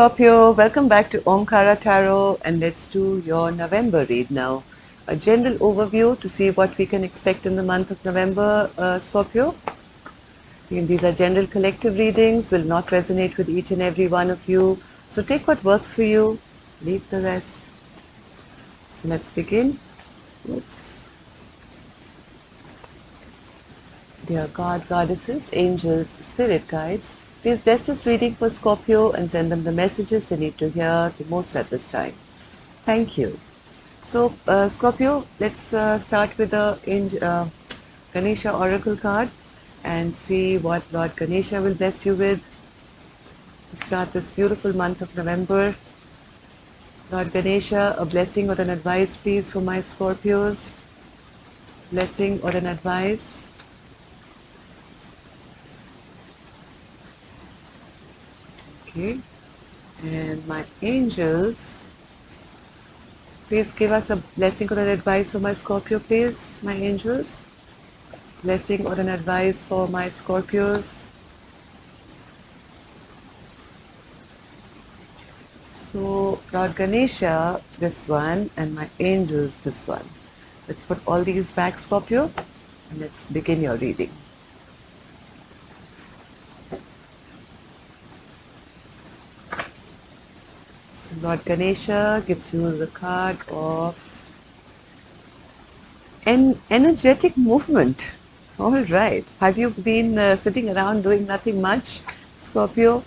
Scorpio, welcome back to Omkara Tarot, and let's do your November read now. A general overview to see what we can expect in the month of November, Scorpio. And these are general collective readings, will not resonate with each and every one of you. So take what works for you, leave the rest. So let's begin. Oops. Dear God, goddesses, angels, spirit guides, please bless this reading for Scorpio and send them the messages they need to hear the most at this time. Thank you. So, Scorpio, let's start with the Ganesha Oracle card and see what Lord Ganesha will bless you with to start this beautiful month of November. Lord Ganesha, a blessing or an advice, please, for my Scorpios. Blessing or an advice. Okay. And my angels, please give us a blessing or an advice for my Scorpio, please, my angels. Blessing or an advice for my Scorpios. So, Lord Ganesha, this one, and my angels, this one. Let's put all these back, Scorpio, and let's begin your reading. So, Lord Ganesha gives you the card of an energetic movement. All right. Have you been sitting around doing nothing much, Scorpio?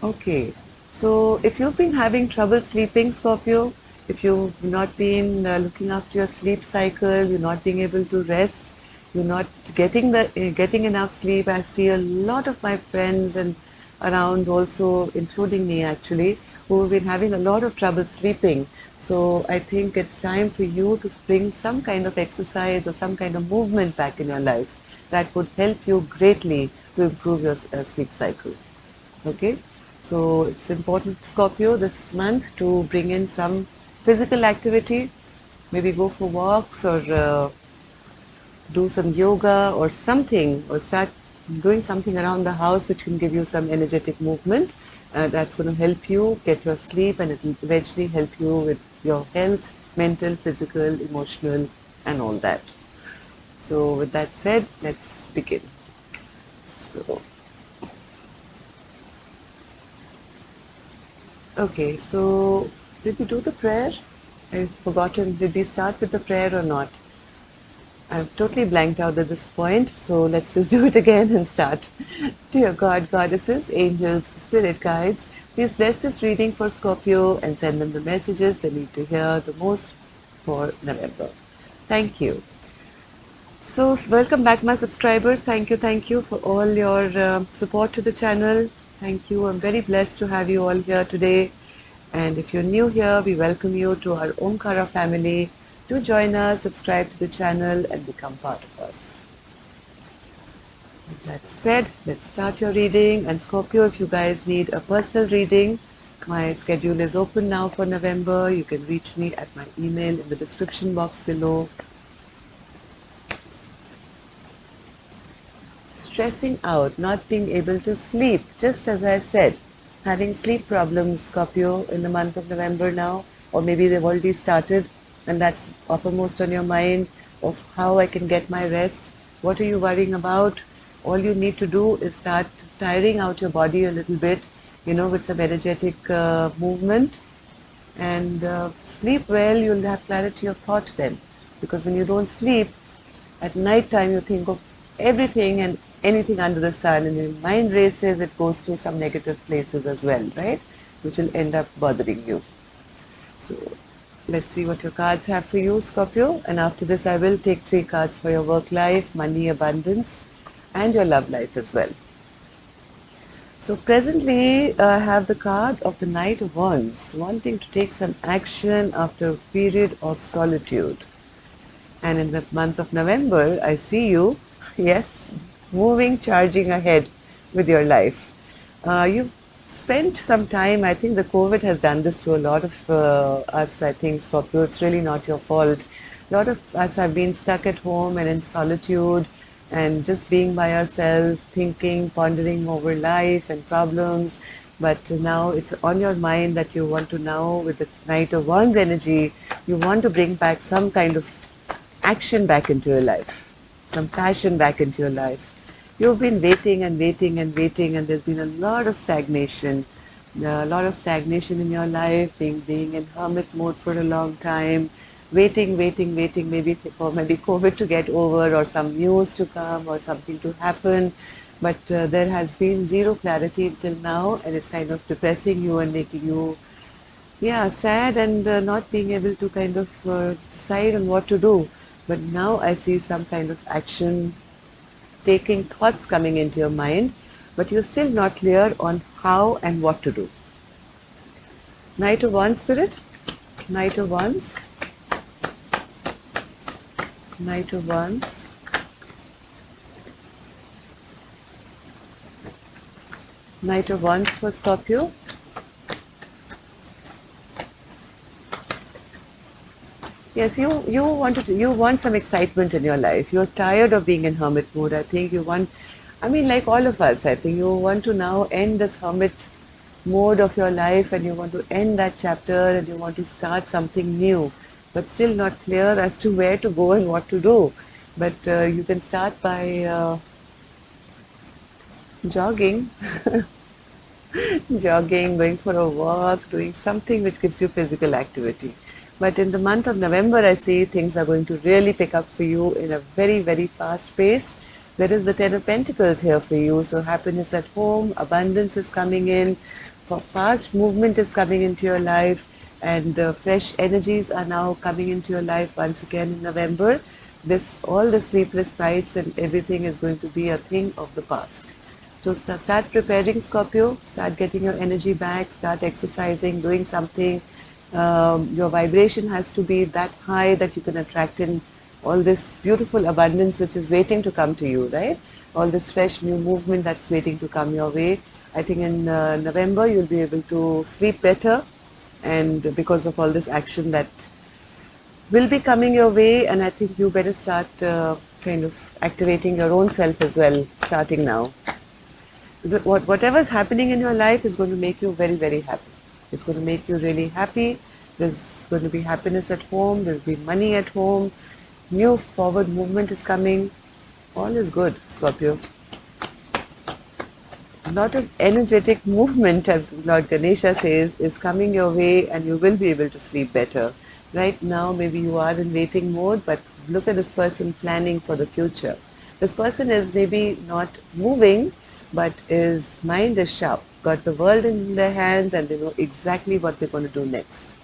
Okay. So, if you've been having trouble sleeping, Scorpio, if you've not been looking after your sleep cycle, you're not being able to rest, you're not getting enough sleep. I see a lot of my friends and around also, including me actually, who have been having a lot of trouble sleeping. So I think it's time for you to bring some kind of exercise or some kind of movement back in your life that would help you greatly to improve your sleep cycle. Okay, so it's important, Scorpio, this month to bring in some physical activity, maybe go for walks or do some yoga or something, or start doing something around the house which can give you some energetic movement. That's going to help you get your sleep, and it will eventually help you with your health, mental, physical, emotional, and all that. So with that said, let's begin. So, okay, so did we do the prayer? I've forgotten, did we start with the prayer or not? I've totally blanked out at this point, so let's just do it again and start. Dear God, goddesses, angels, spirit guides, please bless this reading for Scorpio and send them the messages they need to hear the most for November. Thank you. So, welcome back, my subscribers. Thank you for all your support to the channel. Thank you. I'm very blessed to have you all here today. And if you're new here, we welcome you to our Omkara family. Do join us, subscribe to the channel, and become part of us. With that said, let's start your reading. And Scorpio, if you guys need a personal reading, my schedule is open now for November. You can reach me at my email in the description box below. Stressing out, not being able to sleep, just as I said, having sleep problems, Scorpio, in the month of November now, or maybe they've already started, and that's uppermost on your mind of how I can get my rest. What are you worrying about? All you need to do is start tiring out your body a little bit, with some energetic movement, and sleep well. You'll have clarity of thought then, because when you don't sleep, at night time you think of everything and anything under the sun, and your mind races, it goes to some negative places as well, right? Which will end up bothering you. So let's see what your cards have for you, Scorpio. And after this, I will take 3 cards for your work life, money, abundance, and your love life as well. So presently, I have the card of the Knight of Wands, wanting to take some action after a period of solitude. And in the month of November, I see you, yes, moving, charging ahead with your life. You've spent some time, I think the COVID has done this to a lot of us, I think, Scorpio. It's really not your fault. A lot of us have been stuck at home and in solitude and just being by ourselves, thinking, pondering over life and problems. but now it's on your mind that you want to now, with the Knight of Wands energy, you want to bring back some kind of action back into your life, some passion back into your life. You've been waiting and waiting and waiting, and there's been a lot of stagnation, in your life, being in hermit mode for a long time, waiting, maybe for maybe COVID to get over or some news to come or something to happen. But there has been zero clarity till now, and it's kind of depressing you and making you, yeah, sad, and not being able to kind of decide on what to do. But now I see some kind of action, taking thoughts coming into your mind, but you're still not clear on how and what to do. Knight of Wands, Spirit. Knight of Wands. Knight of Wands. Knight of Wands for Scorpio. Yes, you want some excitement in your life. You're tired of being in hermit mode. I think you want, I mean, like all of us, I think you want to now end this hermit mode of your life, and you want to end that chapter, and you want to start something new, but still not clear as to where to go and what to do. But you can start by jogging, jogging, going for a walk, doing something which gives you physical activity. But in the month of November, I see things are going to really pick up for you in a very, very fast pace. There is the Ten of Pentacles here for you. So happiness at home, abundance is coming in, for fast movement is coming into your life, and fresh energies are now coming into your life once again in November. All the sleepless nights and everything is going to be a thing of the past. So start preparing, Scorpio. Start getting your energy back. Start exercising, doing something. Your vibration has to be that high that you can attract in all this beautiful abundance which is waiting to come to you, right? All this fresh new movement that's waiting to come your way. I think in November you'll be able to sleep better, and because of all this action that will be coming your way, and I think you better start kind of activating your own self as well, starting now. Whatever's happening in your life is going to make you very, very happy. It's going to make you really happy. There's going to be happiness at home. There'll be money at home. New forward movement is coming. All is good, Scorpio. A lot of energetic movement, as Lord Ganesha says, is coming your way, and you will be able to sleep better. Right now, maybe you are in waiting mode, but look at this person planning for the future. This person is maybe not moving, but his mind is sharp, got the world in their hands, and they know exactly what they're going to do next.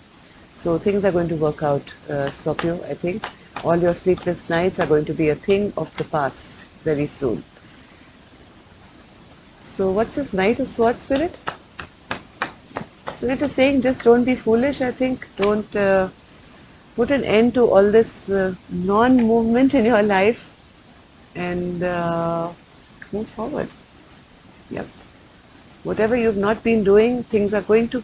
So things are going to work out, Scorpio, I think. All your sleepless nights are going to be a thing of the past very soon. So what's this Knight of Swords, Spirit? Spirit is saying just don't be foolish, I think. Don't put an end to all this non-movement in your life, and move forward. Yep. Whatever you've not been doing, there's going to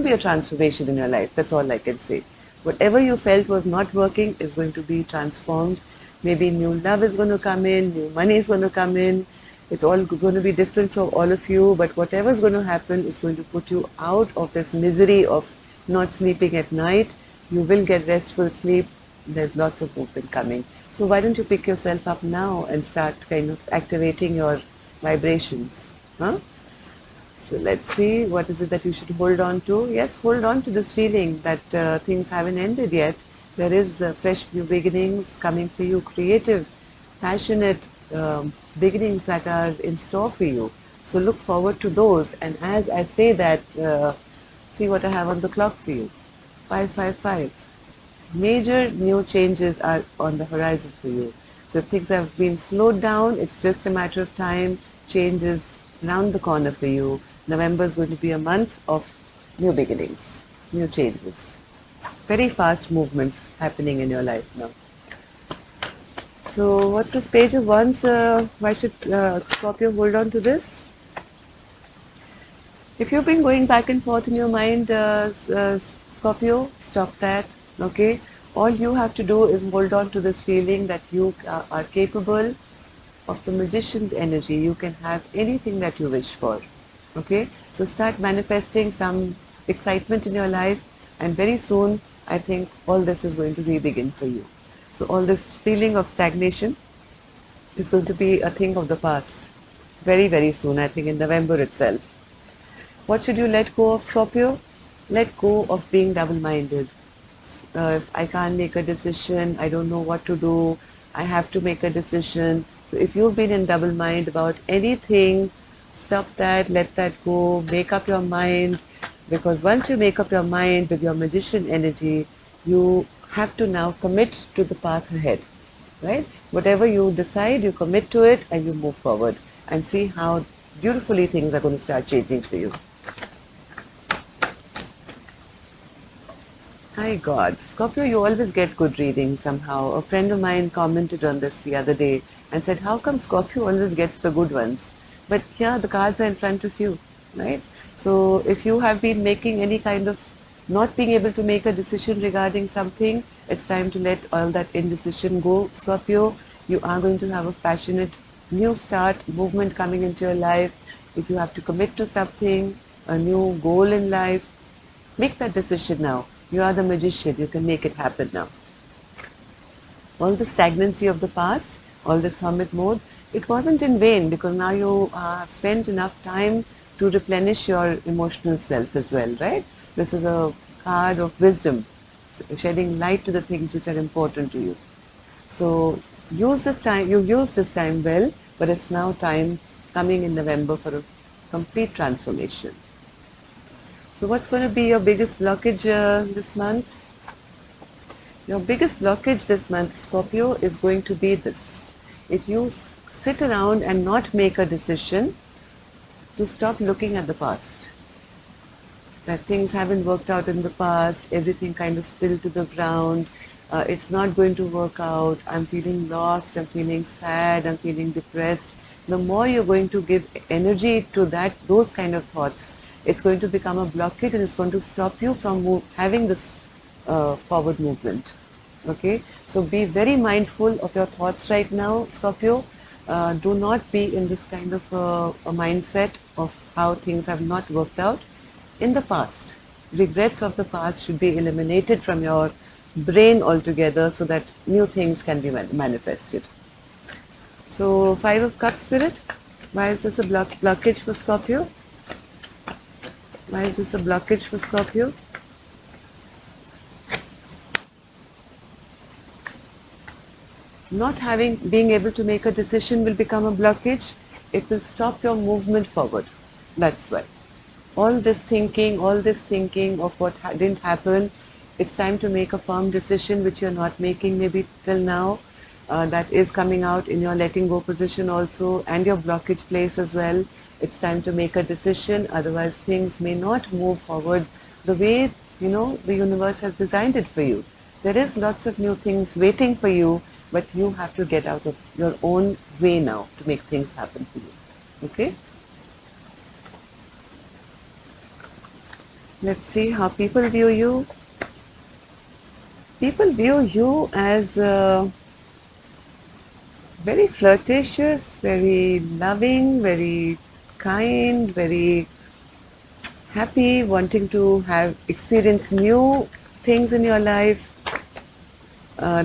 be a transformation in your life. That's all I can say. Whatever you felt was not working is going to be transformed. Maybe new love is going to come in, new money is going to come in. It's all going to be different from all of you, but whatever is going to happen is going to put you out of this misery of not sleeping at night. You will get restful sleep. There's lots of movement coming. So why don't you pick yourself up now and start kind of activating your vibrations? Huh? So let's see, what is it that you should hold on to? Yes, hold on to this feeling that things haven't ended yet. There is fresh new beginnings coming for you, creative, passionate beginnings that are in store for you. So look forward to those. And as I say that, see what I have on the clock for you. 555. Major new changes are on the horizon for you. So things have been slowed down. It's just a matter of time. Change is around the corner for you. November is going to be a month of new beginnings, new changes. Very fast movements happening in your life now. So what's this Page of Wands? Why should Scorpio hold on to this? If you've been going back and forth in your mind, Scorpio, stop that, okay? All you have to do is hold on to this feeling that you are capable of the magician's energy. You can have anything that you wish for, okay? So start manifesting some excitement in your life, and very soon I think all this is going to re-begin for you. So all this feeling of stagnation is going to be a thing of the past very, very soon, I think in November itself. What should you let go of, Scorpio? Let go of being double-minded. I can't make a decision, I don't know what to do, I have to make a decision. So if you've been in double mind about anything, stop that, let that go, make up your mind, because once you make up your mind with your magician energy, you have to now commit to the path ahead, right? Whatever you decide, you commit to it and you move forward and see how beautifully things are going to start changing for you. Hi God. Scorpio, you always get good readings somehow. A friend of mine commented on this the other day and said, how come Scorpio always gets the good ones? But yeah, the cards are in front of you, right? So if you have been making any kind of not being able to make a decision regarding something, it's time to let all that indecision go, Scorpio. You are going to have a passionate new start, movement coming into your life. If you have to commit to something, a new goal in life, make that decision now. You are the magician. You can make it happen now. All the stagnancy of the past, all this hermit mode, it wasn't in vain, because now you have spent enough time to replenish your emotional self as well, right? This is a card of wisdom, shedding light to the things which are important to you. So use this time, you use this time well, but it's now time coming in November for a complete transformation. So what's going to be your biggest blockage this month? Your biggest blockage this month, Scorpio, is going to be this. If you sit around and not make a decision, to stop looking at the past. That things haven't worked out in the past, everything kind of spilled to the ground, it's not going to work out, I'm feeling lost, I'm feeling sad, I'm feeling depressed. The more you're going to give energy to those kind of thoughts, it's going to become a blockage and it's going to stop you from having this forward movement. Okay, so be very mindful of your thoughts right now, Scorpio. Do not be in this kind of a mindset of how things have not worked out in the past. Regrets of the past should be eliminated from your brain altogether so that new things can be manifested. So 5 of Cups, Spirit. Why is this a blockage for Scorpio? Why is this a blockage for Scorpio? Not being able to make a decision will become a blockage. It will stop your movement forward. That's why. All this thinking of what didn't happen, it's time to make a firm decision which you're not making maybe till now. That is coming out in your letting go position also, and your blockage place as well. It's time to make a decision, otherwise things may not move forward the way the universe has designed it for you. There is lots of new things waiting for you, but you have to get out of your own way now to make things happen for you. Okay? Let's see how people view you. People view you as very flirtatious, very loving, very kind, very happy, wanting to have experienced new things in your life.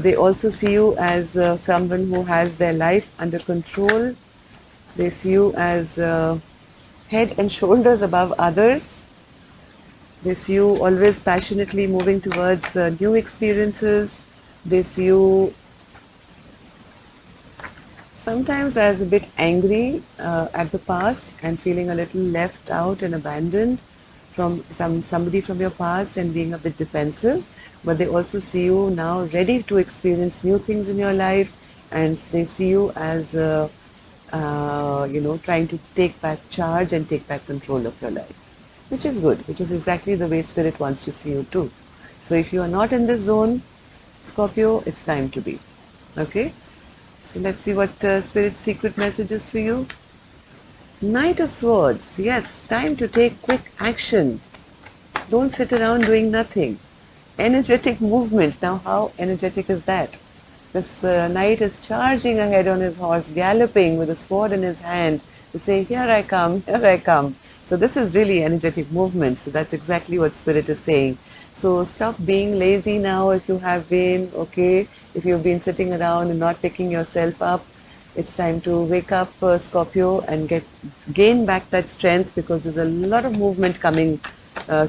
They also see you as someone who has their life under control. They see you as head and shoulders above others. They see you always passionately moving towards new experiences. They see you sometimes as a bit angry at the past and feeling a little left out and abandoned from somebody from your past and being a bit defensive. But they also see you now ready to experience new things in your life, and they see you as trying to take back charge and take back control of your life, which is good, which is exactly the way Spirit wants to see you too. So if you are not in this zone, Scorpio, it's time to be. Okay? So let's see what Spirit's secret message is for you. Knight of Swords. Yes, time to take quick action. Don't sit around doing nothing. Energetic movement. Now how energetic is that? This knight is charging ahead on his horse, galloping with a sword in his hand to say, here I come, here I come. So this is really energetic movement. So that's exactly what Spirit is saying. So stop being lazy now if you have been, okay? If you've been sitting around and not picking yourself up, it's time to wake up, Scorpio, and gain back that strength, because there's a lot of movement coming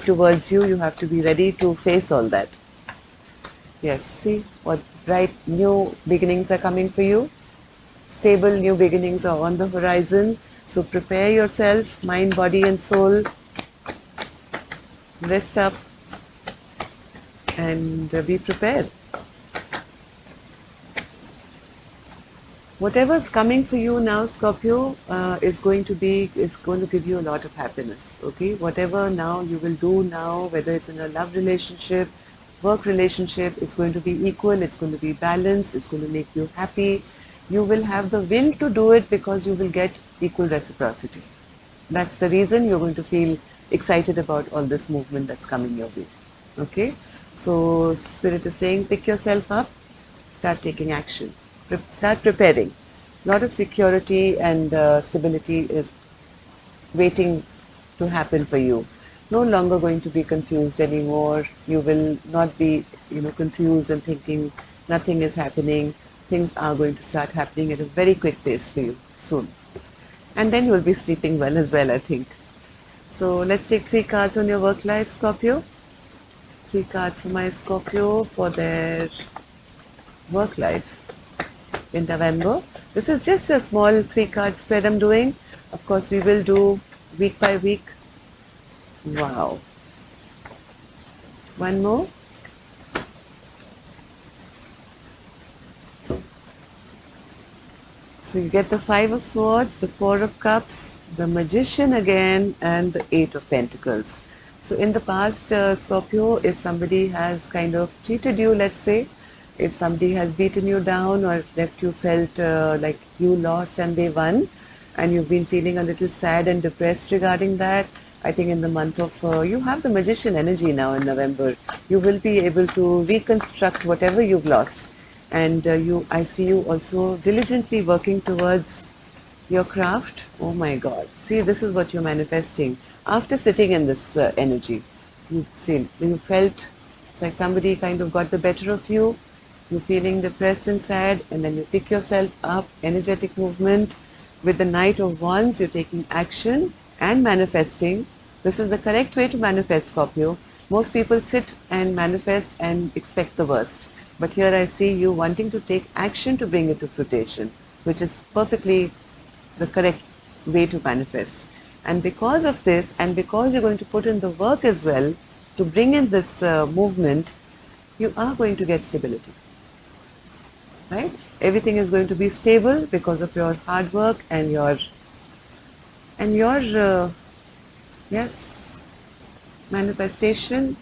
towards you. You have to be ready to face all that. Yes, see what bright new beginnings are coming for you. Stable new beginnings are on the horizon. So prepare yourself, mind, body, and soul. Rest up and be prepared. Whatever's coming for you now, Scorpio, is going to give you a lot of happiness. Okay, whatever now you will do now, whether it's in a love relationship, work relationship, it's going to be equal. It's going to be balanced. It's going to make you happy. You will have the will to do it because you will get equal reciprocity. That's the reason you're going to feel excited about all this movement that's coming your way. Okay, so Spirit is saying, pick yourself up, start taking action, start preparing. A lot of security and stability is waiting to happen for you. No longer going to be confused anymore. You will not be, confused and thinking nothing is happening. Things are going to start happening at a very quick pace for you soon. And then you will be sleeping well as well, I think. So let's take 3 cards on your work life, Scorpio. 3 cards for my Scorpio for their work life in November. This is just a small 3 card spread I'm doing. Of course, we will do week by week. Wow. One more. So you get the 5 of Swords, the 4 of Cups, the Magician again, and the 8 of Pentacles. So in the past, Scorpio, if somebody has kind of cheated you, let's say, if somebody has beaten you down or left you felt like you lost and they won, and you've been feeling a little sad and depressed regarding that, I think in the month of, you have the Magician energy now in November. You will be able to reconstruct whatever you've lost. And I see you also diligently working towards your craft. Oh my God. See, this is what you're manifesting. After sitting in this energy, you felt it's like somebody kind of got the better of you. You're feeling depressed and sad, and then you pick yourself up, energetic movement. With the Knight of Wands, you're taking action and manifesting. This is the correct way to manifest, Scorpio. Most people sit and manifest and expect the worst. But here I see you wanting to take action to bring it to fruition, which is perfectly the correct way to manifest. And because of this, and because you're going to put in the work as well to bring in this movement, you are going to get stability. Right? Everything is going to be stable because of your hard work and your yes, manifestation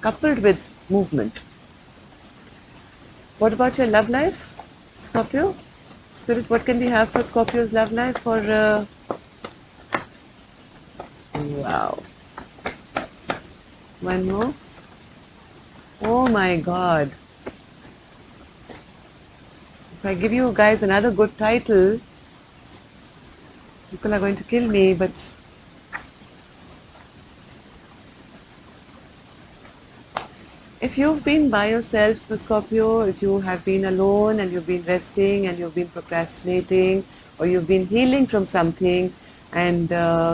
coupled with movement. What about your love life, Scorpio? Spirit, what can we have for Scorpio's love life for wow. One more. Oh my God. If I give you guys another good title, people are going to kill me, but if you've been by yourself, Scorpio, if you have been alone and you've been resting and you've been procrastinating, or you've been healing from something and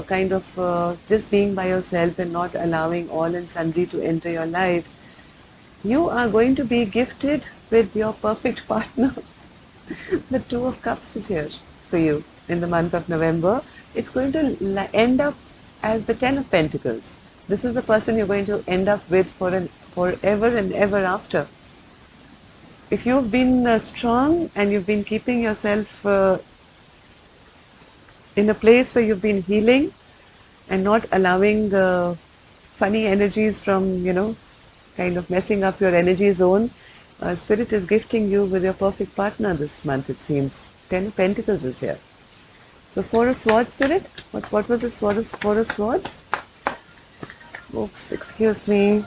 kind of just being by yourself and not allowing all and sundry to enter your life, you are going to be gifted with your perfect partner. The Two of Cups is here for you in the month of November. It's going to end up as the Ten of Pentacles. This is the person you're going to end up with forever and ever after. If you've been strong and you've been keeping yourself in a place where you've been healing and not allowing funny energies from, kind of messing up your energy zone, Spirit is gifting you with your perfect partner this month, it seems. Ten of Pentacles is here. So 4 of Swords, Spirit. What was this? Four of Swords? Oops, excuse me.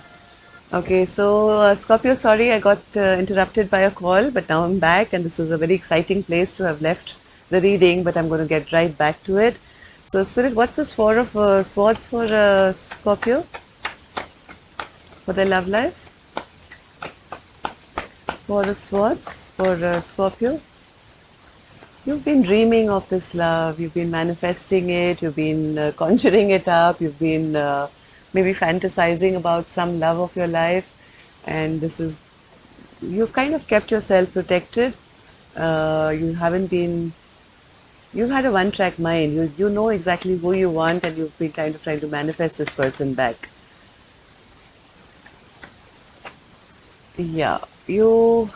Okay, so Scorpio, sorry I got interrupted by a call, but now I'm back, and this was a very exciting place to have left the reading, but I'm going to get right back to it. So, Spirit, what's this Four of Swords for Scorpio? For their love life? Four of Swords for Scorpio? You've been dreaming of this love, you've been manifesting it, you've been conjuring it up, you've been maybe fantasizing about some love of your life, and this is, you kind of kept yourself protected. You haven't been, you've had a one-track mind. You know exactly who you want, and you've been kind of trying to manifest this person back. Yeah, you've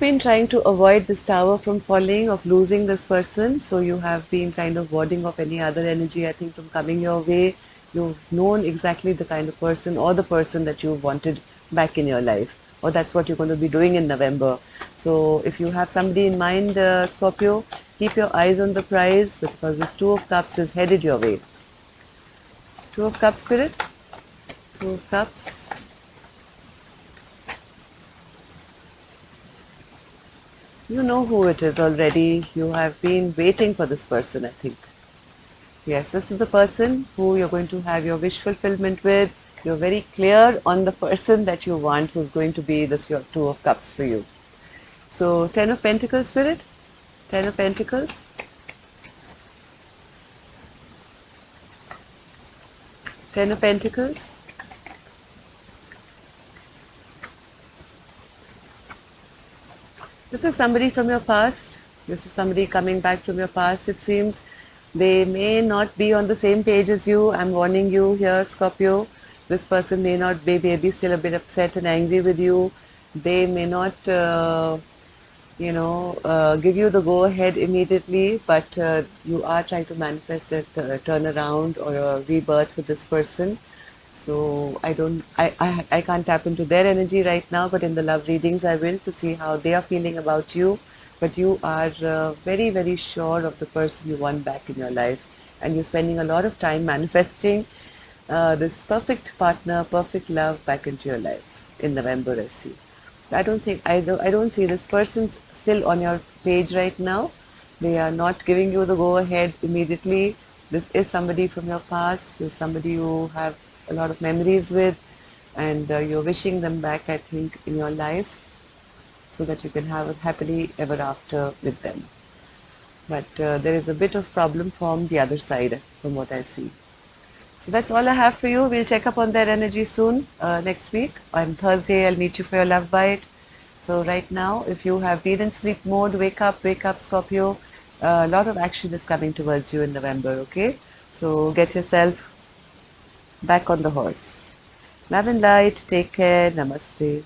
been trying to avoid this tower from falling, of losing this person. So you have been kind of warding off any other energy, I think, from coming your way. You've known exactly the kind of person or the person that you wanted back in your life, or that's what you're going to be doing in November. So if you have somebody in mind, Scorpio, keep your eyes on the prize, because this Two of Cups is headed your way. Two of Cups, Spirit. Two of Cups. You know who it is already. You have been waiting for this person, I think. Yes, this is the person who you're going to have your wish fulfillment with. You're very clear on the person that you want, who's going to be this your Two of Cups for you. So, Ten of Pentacles, Spirit. Ten of Pentacles. Ten of Pentacles. This is somebody from your past. This is somebody coming back from your past, it seems. They may not be on the same page as you. I'm warning you here, Scorpio. This person may not be maybe still a bit upset and angry with you. They may not, give you the go ahead immediately, but you are trying to manifest a turnaround or a rebirth with this person. So I can't tap into their energy right now, but in the love readings I will, to see how they are feeling about you. But you are very, very sure of the person you want back in your life, and you're spending a lot of time manifesting this perfect partner, perfect love back into your life in November, I see. I don't see this person's still on your page right now. They are not giving you the go ahead immediately. This is somebody from your past. This is somebody you have a lot of memories with, and you're wishing them back, I think, in your life, so that you can have a happily ever after with them. But there is a bit of problem from the other side, from what I see. So that's all I have for you. We'll check up on their energy soon, next week. On Thursday, I'll meet you for your love bite. So right now, if you have been in sleep mode, wake up, Scorpio. A lot of action is coming towards you in November, okay? So get yourself back on the horse. Love and light. Take care. Namaste.